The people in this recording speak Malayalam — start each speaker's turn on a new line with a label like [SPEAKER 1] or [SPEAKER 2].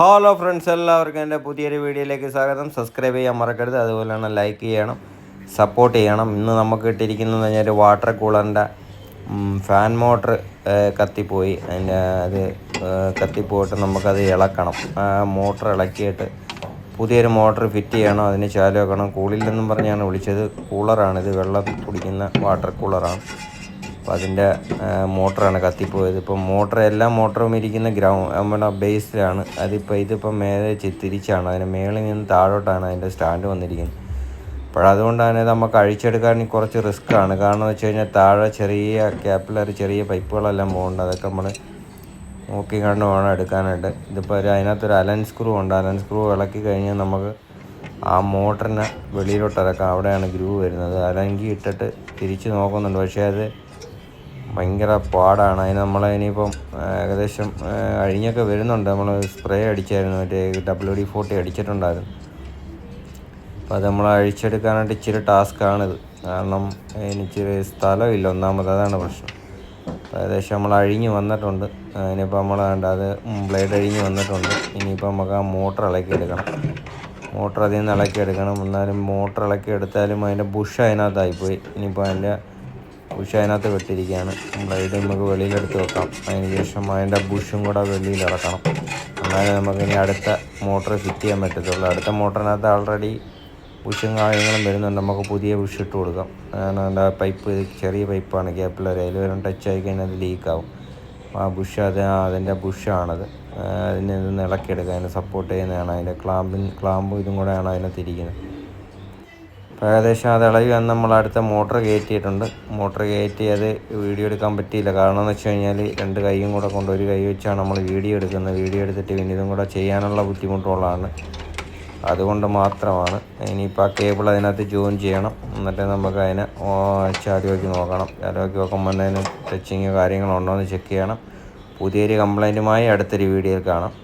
[SPEAKER 1] ഹലോ ഫ്രണ്ട്സ്, എല്ലാവർക്കും എൻ്റെ പുതിയൊരു വീഡിയോയിലേക്ക് സ്വാഗതം. സബ്സ്ക്രൈബ് ചെയ്യാൻ മറക്കരുത്, അതുപോലെ തന്നെ ലൈക്ക് ചെയ്യണം, സപ്പോർട്ട് ചെയ്യണം. ഇന്ന് നമുക്ക് ഇട്ടിരിക്കുന്നത് പറഞ്ഞാൽ വാട്ടർ കൂളറിൻ്റെ ഫാൻ മോട്ടർ കത്തിപ്പോയി. അത് കത്തിപ്പോയിട്ട് നമുക്കത് ഇളക്കണം. മോട്ടർ ഇളക്കിയിട്ട് പുതിയൊരു മോട്ടർ ഫിറ്റ് ചെയ്യണം, അതിന് ചാലു വെക്കണം. കൂളില്ലെന്നും പറഞ്ഞാണ് വിളിച്ചത്. കൂളറാണിത്, വെള്ളം കുടിക്കുന്ന വാട്ടർ കൂളറാണ്. അപ്പോൾ അതിൻ്റെ മോട്ടറാണ് കത്തിപ്പോയത്. ഇപ്പം എല്ലാ മോട്ടറും ഇരിക്കുന്ന നമ്മുടെ ബേസിലാണ്. ഇതിപ്പം മേലെ തിരിച്ചാണ്, അതിന് മേളിൽ നിന്ന് താഴോട്ടാണ് അതിൻ്റെ സ്റ്റാൻഡ് വന്നിരിക്കുന്നത്. അതുകൊണ്ട് തന്നെ നമുക്ക് അഴിച്ചെടുക്കാൻ കുറച്ച് റിസ്ക്കാണ്. കാരണം എന്ന് വെച്ച് കഴിഞ്ഞാൽ താഴെ ചെറിയ ക്യാപ്പിലറി ചെറിയ പൈപ്പുകളെല്ലാം പോകുന്നുണ്ട്. അതൊക്കെ നമ്മൾ നോക്കി കണ്ട് വേണം എടുക്കാനായിട്ട്. ഇതിപ്പോൾ അതിനകത്തൊരു അലൻ സ്ക്രൂ ഉണ്ട്. അലൻ സ്ക്രൂ ഇളക്കി കഴിഞ്ഞാൽ നമുക്ക് ആ മോട്ടറിനെ വെളിയിലോട്ട് ഇറക്കാം. അവിടെയാണ് ഗ്രൂ വരുന്നത്. അലങ്കി ഇട്ടിട്ട് തിരിച്ച് നോക്കുന്നുണ്ട്, പക്ഷേ അത് ഭയങ്കര പാടാണ്. ഇനിയിപ്പം ഏകദേശം അഴിഞ്ഞൊക്കെ വരുന്നുണ്ട്. നമ്മൾ സ്പ്രേ അടിച്ചായിരുന്നു, മറ്റേ WD-40 അടിച്ചിട്ടുണ്ടായിരുന്നു. അപ്പോൾ അത് നമ്മൾ അഴിച്ചെടുക്കാനായിട്ട് ഇച്ചിരി ടാസ്ക്കാണിത്. കാരണം ഇച്ചിരി സ്ഥലമില്ല ഒന്നാമത്, അതാണ് പ്രശ്നം. ഏകദേശം നമ്മൾ അഴിഞ്ഞ് വന്നിട്ടുണ്ട്. ഇനിയിപ്പോൾ നമ്മൾ അത് ബ്ലേഡ് അഴിഞ്ഞ് വന്നിട്ടുണ്ട്. ഇനിയിപ്പോൾ നമുക്ക് ആ മോട്ടർ ഇളക്കിയെടുക്കണം. മോട്ടർ അതിൽ നിന്ന് ഇളക്കിയെടുക്കണം. എന്നാലും മോട്ടർ ഇളക്കിയെടുത്താലും അതിൻ്റെ ബുഷ് അതിനകത്തായിപ്പോയി. ഇനിയിപ്പോൾ അതിൻ്റെ ബുഷ് അതിനകത്ത് വെട്ടിയിരിക്കുകയാണ്. ബ്ലേഡ് നമുക്ക് വെളിയിലെടുത്ത് വെക്കാം. അതിന് ശേഷം അതിൻ്റെ ബുഷും കൂടെ വെളിയിൽ ഇറക്കണം. എന്നാലും നമുക്കിനി അടുത്ത മോട്ടർ ഫിറ്റ് ചെയ്യാൻ പറ്റത്തുള്ളൂ. അടുത്ത മോട്ടറിനകത്ത് ആൾറെഡി ബുഷും കാര്യങ്ങളും വരുന്നുണ്ട്. നമുക്ക് പുതിയ ബുഷ് ഇട്ട് കൊടുക്കാം. കാരണം അതിൻ്റെ പൈപ്പ് ചെറിയ പൈപ്പാണ്, ക്യാപ്പിലറി. അതിൽ വരും ടച്ച് ആയി കഴിഞ്ഞാൽ അത് ലീക്കാവും. ആ ബുഷ് അതിൻ്റെ ബുഷാണത്. അതിനെ ഇതൊന്ന് ഇളക്കിയെടുക്കുക. അതിനെ സപ്പോർട്ട് ചെയ്യുന്നതാണ്. അതിൻ്റെ ക്ലാമ്പും ഇതും കൂടെയാണ് അതിനകത്തിരിക്കുന്നത്. അപ്പോൾ ഏകദേശം അത് ഇളകി വന്ന് നമ്മൾ അടുത്ത മോട്ടർ കയറ്റിയിട്ടുണ്ട്. മോട്ടർ കയറ്റി അത് വീഡിയോ എടുക്കാൻ പറ്റിയില്ല. കാരണം എന്ന് വെച്ച് കഴിഞ്ഞാൽ രണ്ട് കൈയും കൂടെ കൊണ്ട് ഒരു കൈ വെച്ചാണ് നമ്മൾ വീഡിയോ എടുക്കുന്നത്. വീഡിയോ എടുത്തിട്ട് പിന്നെ ഇതും കൂടെ ചെയ്യാനുള്ള ബുദ്ധിമുട്ടുള്ളതാണ്. അതുകൊണ്ട് മാത്രമാണ്. ഇനിയിപ്പോൾ ആ കേബിൾ അതിനകത്ത് ജോയിൻ ചെയ്യണം. എന്നിട്ട് നമുക്ക് അതിനെ ചാലുവാക്കി നോക്കണം. ചാലുവാക്കി നോക്കുമ്പോൾ അതിന് ടച്ചിങ് കാര്യങ്ങളുണ്ടോ എന്ന് ചെക്ക് ചെയ്യണം. പുതിയൊരു കംപ്ലൈൻറ്റുമായി അടുത്തൊരു വീഡിയോയിൽ കാണാം.